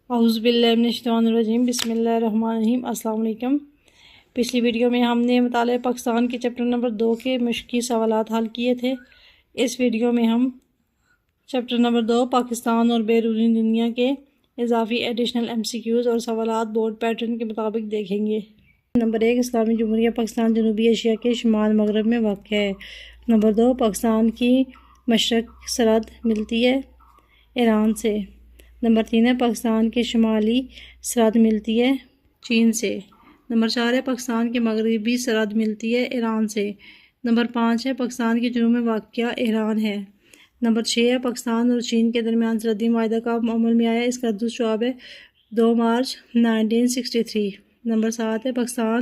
اعوذ باللہ من الشیطان الرجیم، بسم اللہ الرحمن الرحیم۔ السلام علیکم۔ پچھلی ویڈیو میں ہم نے مطالعہ پاکستان کے چیپٹر نمبر 2 کے مشقی سوالات حل کیے تھے۔ اس ویڈیو میں ہم چیپٹر نمبر 2 پاکستان اور بیرونی دنیا کے اضافی ایڈیشنل MCQs اور سوالات بورڈ پیٹرن کے مطابق دیکھیں گے۔ نمبر 1، اسلامی جمہوریہ پاکستان جنوبی ایشیا کے شمال مغرب میں واقع ہے۔ نمبر 2، پاکستان کی مشرق سرحد ملتی ہے ایران سے۔ نمبر 3 ہے، پاکستان کی شمالی سرحد ملتی ہے چین سے۔ نمبر 4 ہے، پاکستان کی مغربی سرحد ملتی ہے ایران سے۔ نمبر 5 ہے، پاکستان کے جنوب میں واقع ایران ہے۔ نمبر 6 ہے، پاکستان اور چین کے درمیان سرحدی معاہدہ کب عمل میں آیا؟ اس کا درست جواب ہے 2 مارچ 1963۔ نمبر 7 ہے، پاکستان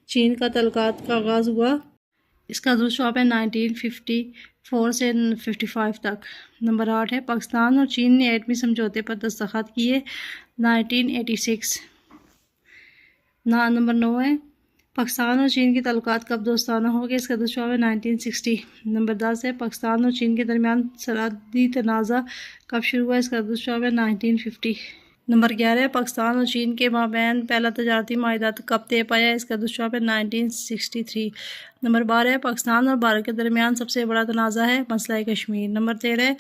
چین کا تعلقات کا آغاز ہوا؟ اس کا درست جواب ہے 1954 سے 55 تک۔ نمبر 8 ہے، پاکستان اور چین نے ایٹمی سمجھوتے پر دستخط کیے 1986۔ نمبر 9 ہے، پاکستان اور چین کے تعلقات کب دوستانہ ہو گئے؟ اس کا درست جواب ہے 1960۔ نمبر 10 ہے، پاکستان اور چین کے درمیان سرحدی تنازع کب شروع ہوا؟ اس کا درست جواب ہے 1950۔ نمبر 11 ہے، پاکستان اور چین کے مابین پہلا تجارتی معاہدہ کب طے پایا؟ اس کا درست جواب ہے 1963۔ نمبر 12 ہے، پاکستان اور بھارت کے درمیان سب سے بڑا تنازع ہے مسئلہ کشمیر۔ نمبر 13 ہے،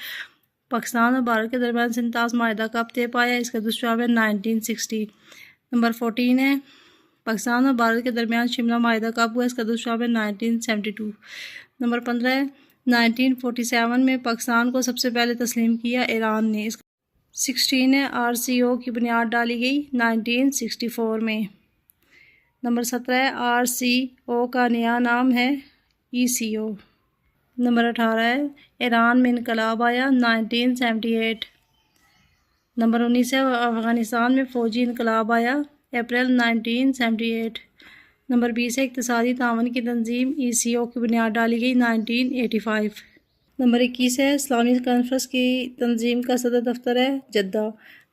پاکستان اور بھارت کے درمیان سنتاز معاہدہ کب طے پایا؟ اس کا درست جواب ہے 1960۔ نمبر 14 ہے، پاکستان اور بھارت کے درمیان شملہ معاہدہ کب ہوا؟ اس کا درست جواب ہے 1972۔ نمبر 15 ہے، 1947 میں پاکستان کو سب سے پہلے تسلیم کیا ایران نے۔ 16 ہے، RCO کی بنیاد ڈالی گئی 1964 میں۔ نمبر 17 ہے، RCO کا نیا نام ہے ECO۔ نمبر 18 ہے، ایران میں انقلاب آیا 1978۔ نمبر 19 ہے، افغانستان میں فوجی انقلاب آیا اپریل 1978۔ نمبر 20 ہے، اقتصادی تعاون کی تنظیم ECO کی بنیاد ڈالی گئی 1985۔ نمبر 21 ہے، اسلامی کانفرنس کی تنظیم کا صدر دفتر ہے جدہ۔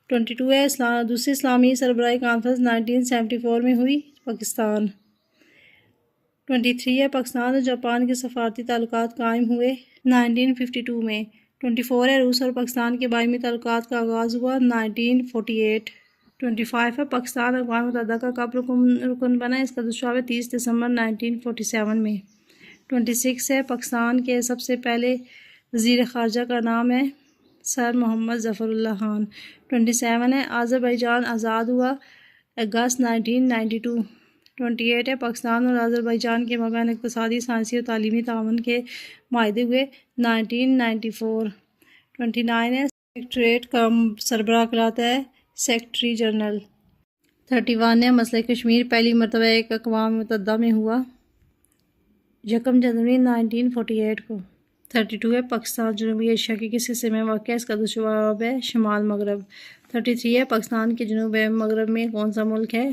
22 ہے، دوسری اسلامی سربراہی کانفرنس 1974 میں ہوئی پاکستان۔ 23 ہے، پاکستان اور جاپان کے سفارتی تعلقات قائم ہوئے 1952 میں۔ 24 ہے، روس اور پاکستان کے باہمی تعلقات کا آغاز ہوا 1948۔ 25 ہے، پاکستان اقوام متحدہ کا کب رکن بنا؟ اس کا درست جواب ہے 30 دسمبر 1947 میں۔ 26 ہے، پاکستان کے سب سے پہلے وزیر خارجہ کا نام ہے سر محمد ظفر اللہ خان۔ 27 ہے، آذربائیجان آزاد ہوا اگست 1992۔ 28 ہے، پاکستان اور آذربائیجان کے مابین اقتصادی، سائنسی اور تعلیمی تعاون کے معاہدے ہوئے 1994۔ 29 ہے، سیکریٹریٹ کا سربراہ کہلاتا ہے سیکریٹری جنرل۔ 31 ہے، مسئلہ کشمیر پہلی مرتبہ ایک اقوام متحدہ میں ہوا 1 جنوری 1948 کو۔ 32 ہے، پاکستان جنوبی ایشیا کے کس حصے میں واقع ہے؟ اس کا درست جواب ہے شمال مغرب۔ 33 ہے، پاکستان کے جنوب مغرب میں کون سا ملک ہے؟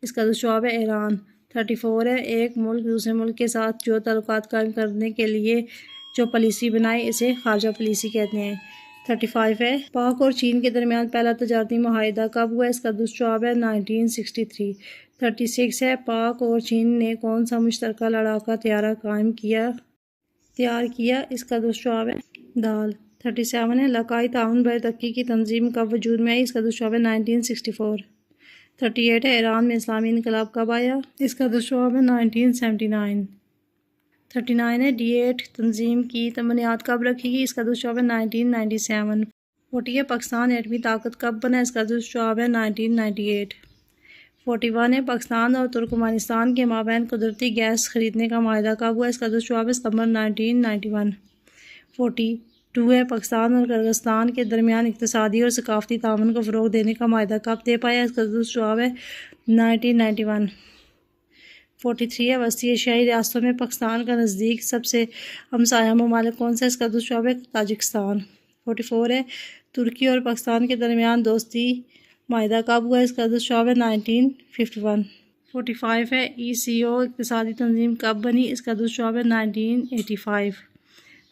اس کا درست جواب ہے ایران۔ 34 ہے، ایک ملک دوسرے ملک کے ساتھ جو تعلقات قائم کرنے کے لیے جو پالیسی بنائے اسے خارجہ پالیسی کہتے ہیں۔ 35 ہے، پاک اور چین کے درمیان پہلا تجارتی معاہدہ کب ہوا؟ اس کا درست جواب ہے 1963۔ 36 ہے، پاک اور چین نے کون سا مشترکہ لڑاکا طیارہ تیار کیا؟ اس کا درست جواب ہے دال۔ 37 ہے، علاقائی تعاون برائے ترقی کی تنظیم کب وجود میں آئی؟ اس کا درست جواب ہے 1964۔ 38 ہے، ایران میں اسلامی انقلاب کب آیا؟ اس کا درست جواب ہے 1979۔ 39 ہے، D8 تنظیم کی بنیاد کب رکھی گئی؟ اس کا درست جواب ہے 1997۔ 40 ہے، پاکستان ایٹمی طاقت کب بنا؟ اس کا درست جواب ہے 1998۔ 41 ہے، پاکستان اور ترکمانستان کے مابین قدرتی گیس خریدنے کا معاہدہ کب ہوا؟ اس کا درست جواب ہے ستمبر 1991۔ 42 ہے، پاکستان اور قرغیزستان کے درمیان اقتصادی اور ثقافتی تعاون کو فروغ دینے کا معاہدہ کب طے پایا؟ اس کا درست جواب ہے 1991۔ 43 ہے، وسطی ایشیائی ریاستوں میں پاکستان کا نزدیک سب سے ہمسایہ ممالک کون سا ہے؟ اس کا درست جواب ہے تاجکستان۔ 44 ہے، ترکی اور پاکستان کے درمیان دوستی معاہدہ کب ہوا؟ اس کا درست جواب ہے 1951۔ 45 ہے، ECO اقتصادی تنظیم کب بنی؟ اس کا درست جواب ہے 1985۔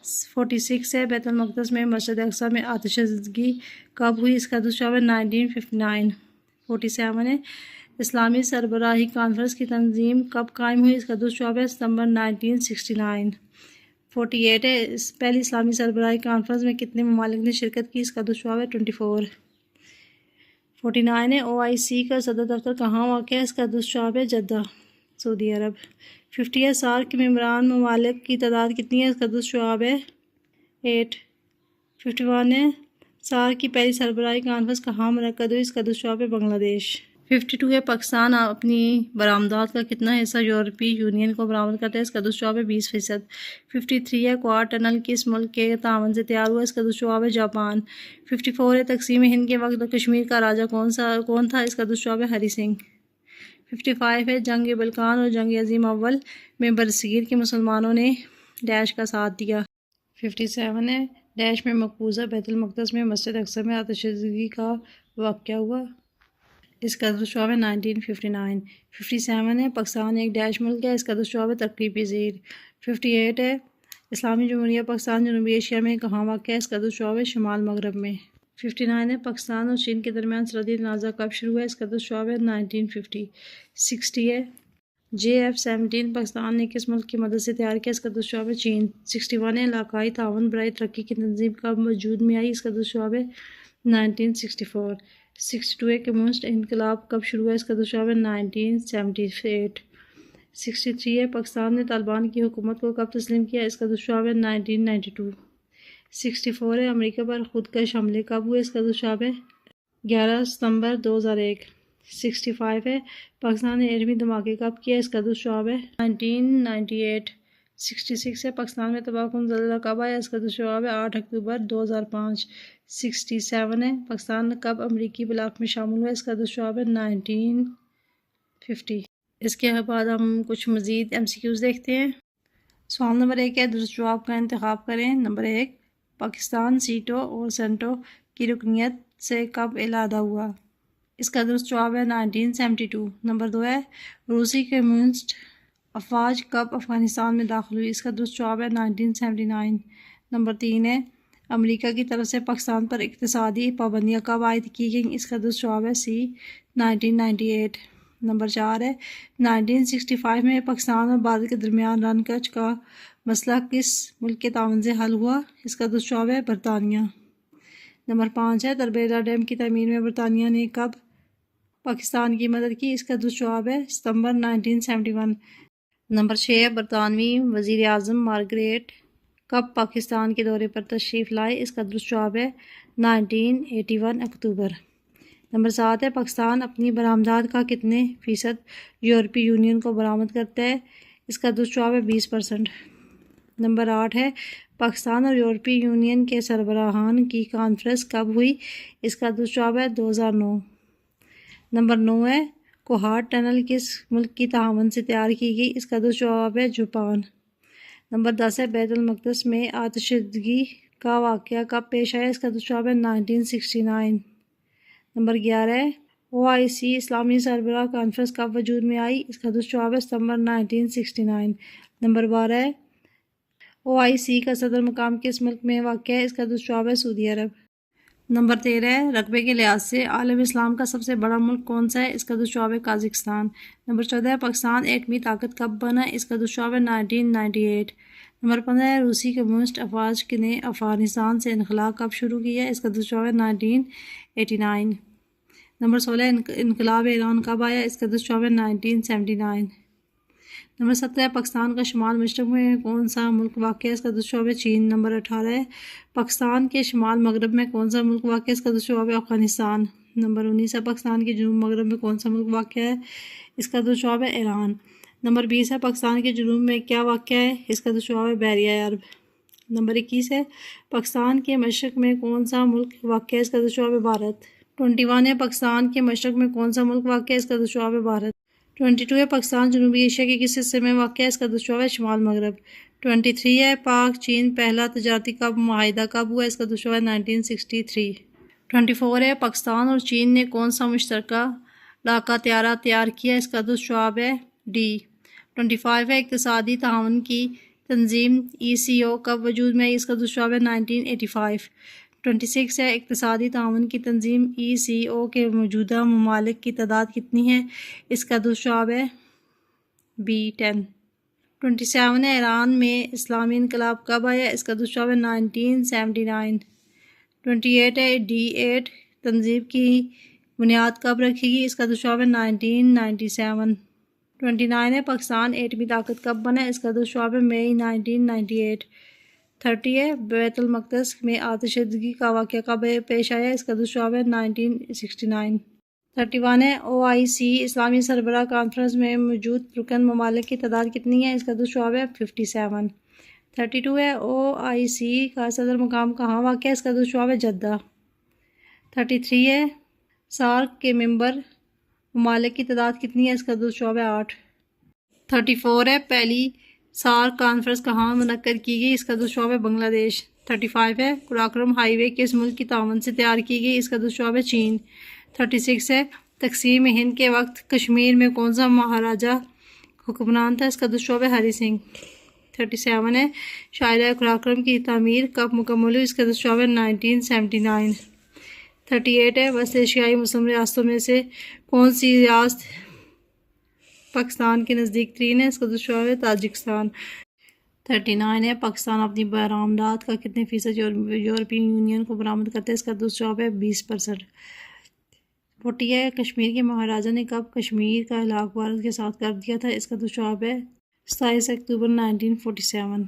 46 ہے، بیت المقدس میں مسجد اقصی میں آتش زدگی کب ہوئی؟ اس کا درست جواب ہے 1959۔ 47 ہے، اسلامی سربراہی کانفرنس کی تنظیم کب قائم ہوئی؟ اس کا درست جواب ہے ستمبر 1969۔ 48 ہے، پہلی اسلامی سربراہی کانفرنس میں کتنے ممالک نے شرکت کی؟ اس کا درست جواب ہے 24۔ 49 ہے OIC کا صدر دفتر کہاں واقع ہے؟ اس کا دستشعب ہے جدہ، سعودی عرب۔ 50 ہے سارک کے ممبران ممالک کی تعداد کتنی ہے؟ اس کا دستشعب ہے 8۔ 51 ہے سارک کی پہلی سربراہی کانفرنس کہاں منعقد ہوئی؟ اس کا دستشعب ہے بنگلہ دیش۔ 52 ہے پاکستان اپنی برآمدات کا کتنا حصہ یورپی یونین کو برآمد کرتا ہے؟ اس کا دستشعب ہے 20%۔ 53 ہے کوار ٹنل کس ملک کے تعاون سے تیار ہوا؟ اس کا دستشعب ہے جاپان۔ 54 ہے تقسیم ہند کے وقت کشمیر کا راجہ کون تھا؟ اس کا دستشعب ہے ہری سنگھ۔ 55 ہے جنگ بلقان اور جنگ عظیم اول میں برصغیر کے مسلمانوں نے ڈیش کا ساتھ دیا۔ 57 ہے ڈیش میں مقبوضہ بیت المقدس میں مسجد اقصی میں آتشزدگی کا واقعہ ہوا؟ اس کا دستشعب ہے 1959۔ 57 ہے پاکستان ایک ڈیش ملک ہے؟ اس کا دستشعب ہے ترقی پذیر۔ 58 ہے اسلامی جمہوریہ پاکستان جنوبی ایشیا میں کہاں واقع ہے؟ اس کا دستشعب ہے شمال مغرب میں۔ 59 ہے پاکستان اور چین کے درمیان سرحدی تنازع کب شروع ہوا؟ اس کا دستشعب ہے 1950۔ 60 ہے JF-17 پاکستان نے کس ملک کی مدد سے تیار کیا؟ اس کا دستشعب ہے چین۔ 61 ہے علاقائی تعاون برائے ترقی کی تنظیم کب وجود میں آئی؟ اس کا دستشعب ہے 1964۔ 62 ہے کمیونسٹ انقلاب کب شروع ہوا؟ اس کا دستشعب ہے 1978۔ 63 ہے پاکستان نے طالبان کی حکومت کو کب تسلیم کیا؟ اس کا دستشعب ہے 1992۔ 64 ہے امریکہ پر خودکش حملے کب ہوئے؟ اس کا دستشعب ہے 11 ستمبر 2001۔ 65 ہے پاکستان نے ایٹمی دھماکے کب کیا؟ اس کا دستشعب ہے 1998۔ 66 ہے پاکستان میں تباہ کن زلزلہ کب آیا؟ اس کا دستشعب ہے 8 اکتوبر 2005۔ 67 ہے پاکستان کب امریکی بلاک میں شامل ہوا؟ اس کا دستشعب ہے 1950۔ اس کے بعد ہم کچھ مزید MCQs دیکھتے ہیں۔ سوال نمبر 1 ہے درست جواب کا انتخاب کریں۔ نمبر 1 پاکستان سیٹو اور سینٹو کی رکنیت سے کب علیحدہ ہوا؟ اس کا درست جواب ہے 1972۔ نمبر 2 ہے روسی کمیونسٹ افواج کب افغانستان میں داخل ہوئی؟ اس کا درست جواب ہے 1979۔ نمبر 3 ہے امریکہ کی طرف سے پاکستان پر اقتصادی پابندیاں کب عائد کی گئیں؟ اس کا درست جواب ہے C 1998۔ نمبر 4 ہے 1965 میں پاکستان اور بھارت کے درمیان رن کچ کا مسئلہ کس ملک کے تعاون سے حل ہوا؟ اس کا درست جواب ہے برطانیہ۔ نمبر 5 ہے تربیلا ڈیم کی تعمیر میں برطانیہ نے کب پاکستان کی مدد کی؟ اس کا درست جواب ہے ستمبر 1971۔ نمبر 6 ہے برطانوی وزیر اعظم مارگریٹ کب پاکستان کے دورے پر تشریف لائے؟ اس کا درست جواب ہے 1981 اکتوبر۔ نمبر 7 ہے پاکستان اپنی برآمدات کا کتنے فیصد یورپی یونین کو برآمد کرتا ہے؟ اس کا درست جواب ہے 20%۔ نمبر 8 ہے پاکستان اور یورپی یونین کے سربراہان کی کانفرنس کب ہوئی؟ اس کا درست جواب ہے 2009۔ نمبر 9 ہے کوہار ٹنل کس ملک کی تعاون سے تیار کی گئی؟ اس کا درست جواب ہے جاپان۔ نمبر 10 ہے بیت المقدس میں آتشزدگی کا واقعہ کب پیش آیا؟ اس کا درست جواب ہے 1969۔ نمبر 11 ہے OIC اسلامی سربراہ کانفرنس کب وجود میں آئی؟ اس کا درست جواب ہے ستمبر 1969۔ نمبر 12 ہے OIC کا صدر مقام کس ملک میں واقع ہے؟ اس کا درست جواب ہے سعودی عرب۔ نمبر 13 ہے رقبے کے لحاظ سے عالم اسلام کا سب سے بڑا ملک کون سا ہے؟ اس کا درست جواب ہے قازقستان۔ نمبر 14 ہے پاکستان ایٹمی طاقت کب بنا؟ اس کا درست جواب ہے 1998۔ نمبر 15 ہے روسی کمیونسٹ افواج نے افغانستان سے انخلا کب شروع کیا؟ اس کا درست جواب ہے 1989۔ نمبر 16 انقلاب ایران کب آیا؟ اس کا درست جواب ہے 1979۔ نمبر 17 پاکستان کا شمال مشرق میں کون سا ملک واقع ہے؟ اس کا درست جواب ہے چین۔ نمبر 18 ہے پاکستان کے شمال مغرب میں کون سا ملک واقع ہے؟ اس کا درست جواب ہے افغانستان۔ نمبر 19 ہے پاکستان کے جنوب مغرب میں کون سا ملک واقع ہے؟ اس کا درست جواب ہے ایران۔ نمبر 20 ہے پاکستان کے جنوب میں کیا واقع ہے؟ اس کا درست جواب ہے بحیرہ عرب۔ نمبر 21 ہے پاکستان کے مشرق میں کون سا ملک واقع ہے؟ اس کا درست جواب ہے بھارت۔ 21 ہے پاکستان کے مشرق میں کون سا ملک واقع ہے؟ اس کا درست جواب ہے بھارت۔ 22 ہے پاکستان جنوبی ایشیا کے کس حصے میں واقع ہے؟ اس کا درست جواب ہے شمال مغرب۔ 23 ہے پاک چین پہلا تجارتی معاہدہ کب ہوا؟ اس کا درست جواب ہے 1963۔ 24 ہے پاکستان اور چین نے کون سا مشترکہ لاکہ طیارہ تیار کیا؟ اس کا درست جواب ہے D۔ 25 ہے اقتصادی تعاون کی تنظیم ECO کب وجود میں آئی؟ اس کا درست جواب ہے 1985۔ 26 ہے اقتصادی تعاون کی تنظیم ECO کے موجودہ ممالک کی تعداد کتنی ہے؟ اس کا درست جواب ہے B 10۔ 27 ہے ایران میں اسلامی انقلاب کب آیا؟ اس کا درست جواب ہے 1979۔ 28 ہے D8 تنظیم کی بنیاد کب رکھے گی؟ اس کا درست جواب ہے 1997۔ 29 ہے پاکستان ایٹمی طاقت کب بنا؟ اس کا درست جواب ہے مئی 1998۔ 30 ہے بیت المقدس میں آتش زدگی کا واقعہ کب پیش آیا؟ اس کا درست جواب ہے 1969۔ 31 ہے OIC اسلامی سربراہ کانفرنس میں موجود رکن ممالک کی تعداد کتنی ہے؟ اس کا درست جواب ہے 57۔ 32 ہے OIC کا صدر مقام کہاں واقع ہے؟ اس کا درست جواب ہے جدہ۔ 33 ہے سارک کے ممبر ممالک کی تعداد کتنی ہے؟ اس کا درست جواب ہے 8۔ 34 ہے پہلی سارک کانفرنس کہاں منعقد کی گئی؟ اس کا درست جواب ہے بنگلہ دیش۔ 35 ہے قراقرم ہائی وے کس ملک کی تعاون سے تیار کی گئی؟ اس کا درست جواب ہے چین۔ 36 ہے تقسیم ہند کے وقت کشمیر میں کون سا مہاراجہ حکمران تھا؟ اس کا درست جواب ہے ہری سنگھ۔ 37 ہے شاہراہ قراقرم کی تعمیر کب مکمل ہوئی؟ اس کا درست جواب ہے 1979۔ 38 ہے وسط ایشیائی مسلم ریاستوں میں سے کون سی ریاست پاکستان کے نزدیک ترین ہے؟ اس کا درست جواب ہے تاجکستان۔ 39 ہے پاکستان اپنی برآمدات کا کتنے فیصد یورپین یونین کو برآمد کرتا ہے؟ اس کا درست جواب ہے 20%۔ 40 ہے کشمیر کے مہاراجہ نے کب کشمیر کا علاقہ بھارت کے ساتھ کر دیا تھا؟ اس کا درست جواب ہے 27 اکتوبر 1947۔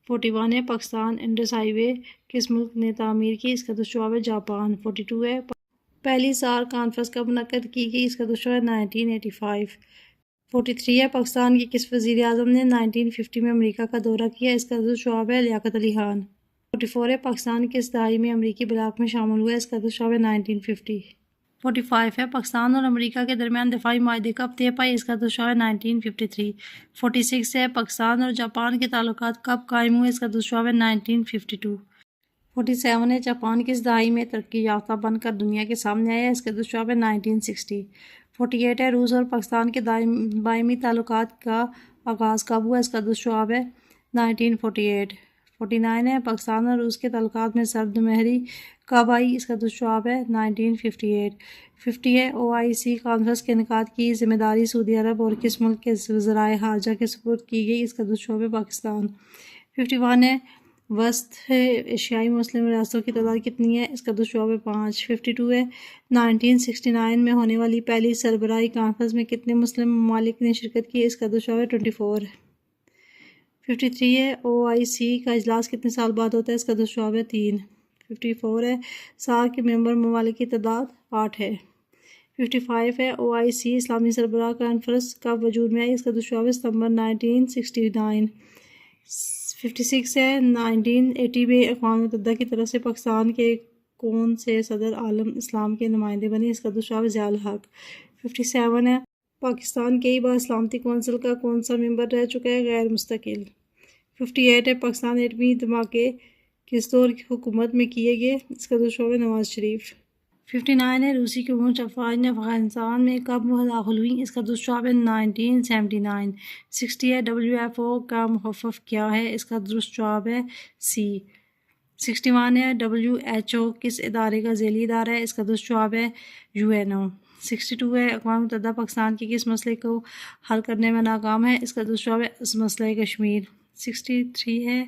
41 ہے پاکستان انڈس ہائی وے کس ملک نے تعمیر کی؟ اس کا درست جواب ہے جاپان۔ 42 ہے پہلی سارک کانفرنس کب منعقد کی گئی؟ اس کا درست جواب ہے 1985۔ 43 ہے پاکستان کے کس وزیر اعظم نے 1950 میں امریکہ کا دورہ کیا؟ اس کا درست جواب ہے لیاقت علی خان۔ 44 ہے پاکستان کس دہائی میں امریکی بلاک میں شامل ہوا؟ اس کا درست جواب ہے 1950۔ 45 ہے پاکستان اور امریکہ کے درمیان دفاعی معاہدے کب طے پائے؟ اس کا درست جواب ہے 1953۔ 46 ہے پاکستان اور جاپان کے تعلقات کب قائم ہوئے؟ اس کا درست جواب ہے 1952۔ 47 ہے جاپان کس دہائی میں ترقی یافتہ بن کر دنیا کے سامنے آیا؟ اس کا درست جواب ہے 1960۔ 48 ہے روس اور پاکستان کے باہمی تعلقات کا آغاز کب ہوا؟ اس کا درست جواب ہے 1948۔ 49 ہے پاکستان اور روس کے تعلقات میں سرد مہری کب آئی؟ اس کا درست جواب ہے 1958۔ 50 ہے OIC کانفرنس کے انعقاد کی ذمہ داری سعودی عرب اور کس ملک کے وزرائے خارجہ کے سپرد کی گئی؟ اس کا درست جواب ہے پاکستان۔ 51 ہے وسط ایشیائی مسلم ریاستوں کی تعداد کتنی ہے؟ اس کا درست جواب ہے 5۔ 52 ہے 1969 میں ہونے والی پہلی سربراہی کانفرنس میں کتنے مسلم ممالک نے شرکت کی؟ اس کا درست جواب ہے 24۔ 53 ہے OIC کا اجلاس کتنے سال بعد ہوتا ہے؟ اس کا درست جواب ہے 3۔ 54 ہے سارک کے ممبر ممالک کی تعداد 8 ہے۔ 55 ہے OIC اسلامی سربراہ کانفرنس کب وجود میں آئی؟ اس کا درست جواب ہے ستمبر 1969۔ 56 ہے 1980 میں اقوام متحدہ کی طرف سے پاکستان کے کون سے صدر عالم اسلام کے نمائندے بنے؟ اس کا درست جواب ہے ضیاء الحق۔ 57 ہے پاکستان کئی بار سلامتی کونسل کا کون سا ممبر رہ چکا ہے؟ غیر مستقل۔ 58 ہے پاکستان ایٹمی دھماکے کس دور کی حکومت میں کیے گئے؟ اس کا درست جواب ہے نواز شریف۔ 59 ہے روسی کمیونسٹ افواج نے افغانستان میں کب داخل ہوئیں؟ اس کا درست جواب ہے 1979۔ 60 ہے WFO کا مخفف کیا ہے؟ اس کا درست جواب ہے C۔ 61 ہے WHO کس ادارے کا ذیلی ادارہ ہے؟ اس کا درست جواب ہے UNO۔ 62 ہے اقوام متحدہ پاکستان کے کس مسئلے کو حل کرنے میں ناکام ہے؟ اس کا درست جواب ہے مسئلہ کشمیر۔ 63 ہے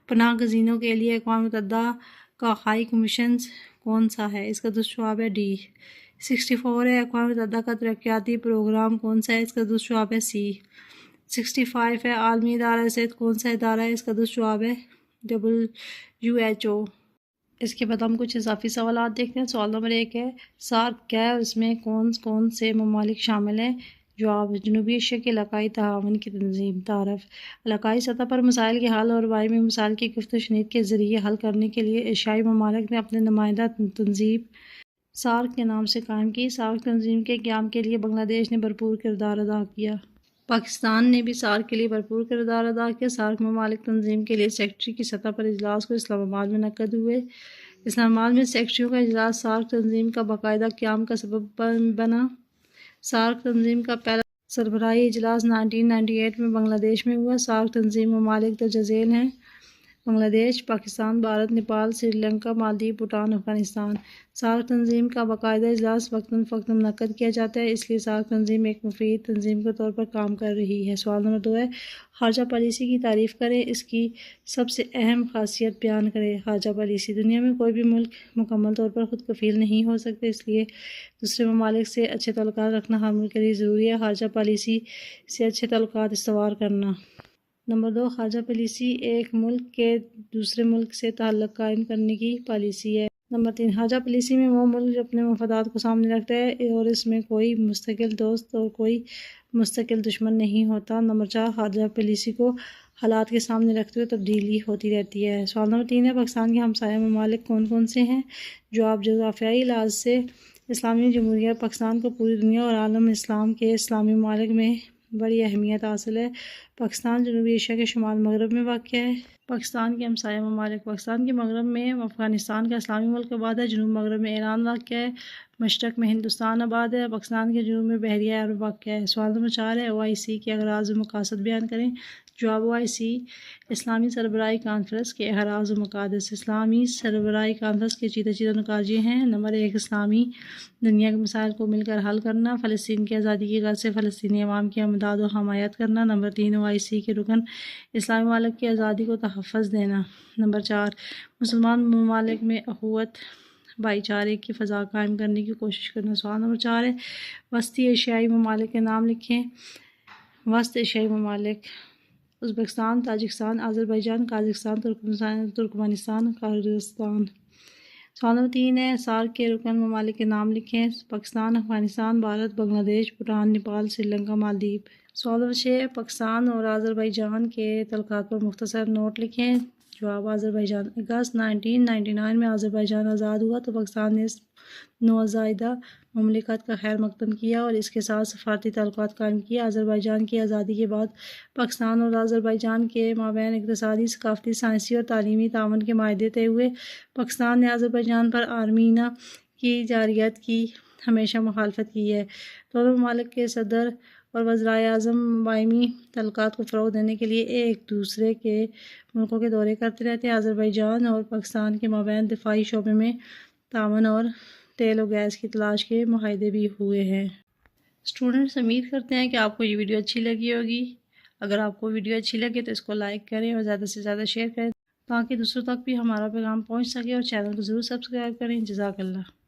پناہ گزینوں کے لیے اقوام متحدہ کا ہائی کمیشن کون سا ہے؟ اس کا درست جواب ہے D۔ 64 ہے اقوام متحدہ کا ترقیاتی پروگرام کون سا ہے؟ اس کا درست جواب ہے C۔ 65 ہے عالمی ادارہ صحت کون سا ادارہ ہے؟ اس کا درست جواب ہے WHO۔ اس کے بعد ہم کچھ اضافی سوالات دیکھتے ہیں۔ سوال نمبر 1 ہے سارک کیا ہے؟ اس میں کون سے ممالک شامل ہیں؟ جواب جنوبی ایشیا کے علاقائی تعاون کی تنظیم۔ تعارف علاقائی سطح پر مسائل کے حل اور باہمی مسائل کی گفت و شنید کے ذریعے حل کرنے کے لیے ایشیائی ممالک نے اپنے نمائندہ تنظیم سارک کے نام سے قائم کی۔ سارک تنظیم کے قیام کے لیے بنگلہ دیش نے بھرپور کردار ادا کیا۔ پاکستان نے بھی سارک کے لیے بھرپور کردار ادا کیا۔ سارک ممالک تنظیم کے لیے سیکرٹری کی سطح پر اجلاس کو اسلام آباد میں منعقد ہوئے۔ اسلام آباد میں سیکرٹریوں کا اجلاس سارک تنظیم کا باقاعدہ قیام کا سبب بنا۔ سارک تنظیم کا پہلا سربراہی اجلاس 1998 میں بنگلہ دیش میں ہوا۔ سارک تنظیم ممالک درجہ ذیل ہیں: بنگلہ دیش، پاکستان، بھارت، نیپال، سری لنکا، مالدیپ، بھوٹان، افغانستان۔ سارک تنظیم کا باقاعدہ اجلاس وقتاً فوقتاً منعقد کیا جاتا ہے، اس لیے سارک تنظیم ایک مفید تنظیم کے طور پر کام کر رہی ہے۔ سوال نمبر 2 ہے، خارجہ پالیسی کی تعریف کریں، اس کی سب سے اہم خاصیت بیان کریں۔ خارجہ پالیسی: دنیا میں کوئی بھی ملک مکمل طور پر خود کفیل نہیں ہو سکتے، اس لیے دوسرے ممالک سے اچھے تعلقات رکھنا ہر ملک کے لیے ضروری ہے۔ خارجہ پالیسی سے اچھے تعلقات استوار کرنا۔ نمبر 2، خارجہ پالیسی ایک ملک کے دوسرے ملک سے تعلق قائم کرنے کی پالیسی ہے۔ نمبر 3، خارجہ پالیسی میں وہ ملک جو اپنے مفادات کو سامنے رکھتا ہے اور اس میں کوئی مستقل دوست اور کوئی مستقل دشمن نہیں ہوتا۔ نمبر 4، خارجہ پالیسی کو حالات کے سامنے رکھتے ہوئے تبدیلی ہوتی رہتی ہے۔ سوال نمبر 3 ہے، پاکستان کے ہمسایہ ممالک کون کون سے ہیں؟ جواب: جغرافیائی لحاظ سے اسلامی جمہوریہ پاکستان کو پوری دنیا اور عالم اسلام کے اسلامی ممالک میں بڑی اہمیت حاصل ہے۔ پاکستان جنوبی ایشیا کے شمال مغرب میں واقع ہے۔ پاکستان کے ہمسایہ ممالک: پاکستان کے مغرب میں افغانستان کا اسلامی ملک آباد ہے، جنوب مغرب میں ایران واقع ہے، مشرق میں ہندوستان آباد ہے، پاکستان کے جنوب میں بحیرہ عرب واقع ہے۔ سوال نمبر 4 ہے، OIC کے اغراض و مقاصد بیان کریں۔ جواب: OIC اسلامی سربراہی کانفرنس کے اغراض و مقاصد۔ اسلامی سربراہی کانفرنس کے چیدہ نکات یہ ہیں: نمبر 1، اسلامی دنیا کے مسائل کو مل کر حل کرنا، فلسطین کی آزادی کی غرض سے فلسطینی عوام کی امداد و حمایت کرنا۔ نمبر 3، OIC کے رکن اسلامی ممالک کی آزادی کو تحفظ دینا۔ نمبر 4، مسلمان ممالک میں اخوت بھائی چارے کی فضا قائم کرنے کی کوشش کرنا۔ سوال نمبر 4 ہے، وسطی ایشیائی ممالک کے نام لکھیں۔ وسط ایشیائی ممالک: Uzbekistan, Tajikistan, Azerbaijan, Kazakhstan, Turkmenistan, Kyrgyzstan. سوال نمبر 3 ہے، سارک کے رکن ممالک کے نام لکھیں۔ پاکستان، افغانستان، بھارت، بنگلہ دیش، بھوٹان، نیپال، سری لنکا، مالدیپ۔ سوال نمبر 6، پاکستان اور آذربائیجان کے تعلقات پر مختصر نوٹ لکھیں۔ جواب: آذربائیجان۔ اگست 1999 میں آذربائیجان آزاد ہوا تو پاکستان نے اس نوزائیدہ مملکت کا خیر مقدم کیا اور اس کے ساتھ سفارتی تعلقات قائم کیے۔ آذربائیجان کی آزادی کے بعد پاکستان اور آذربائیجان کے مابین اقتصادی، ثقافتی، سائنسی اور تعلیمی تعاون کے معاہدے طے ہوئے۔ پاکستان نے آذربائیجان پر آرمینیا کی جارحیت کی ہمیشہ مخالفت کی ہے۔ دونوں ممالک کے صدر اور وزرائے اعظم باہمی تعلقات کو فروغ دینے کے لیے ایک دوسرے کے ملکوں کے دورے کرتے رہتے ہیں۔ آذربائیجان اور پاکستان کے مابین دفاعی شعبے میں تعاون اور تیل و گیس کی تلاش کے معاہدے بھی ہوئے ہیں۔ اسٹوڈنٹس، امید کرتے ہیں کہ آپ کو یہ ویڈیو اچھی لگی ہوگی۔ اگر آپ کو ویڈیو اچھی لگے تو اس کو لائک کریں اور زیادہ سے زیادہ شیئر کریں تاکہ دوسروں تک بھی ہمارا پیغام پہنچ سکے، اور چینل کو ضرور سبسکرائب کریں۔ جزاک اللہ۔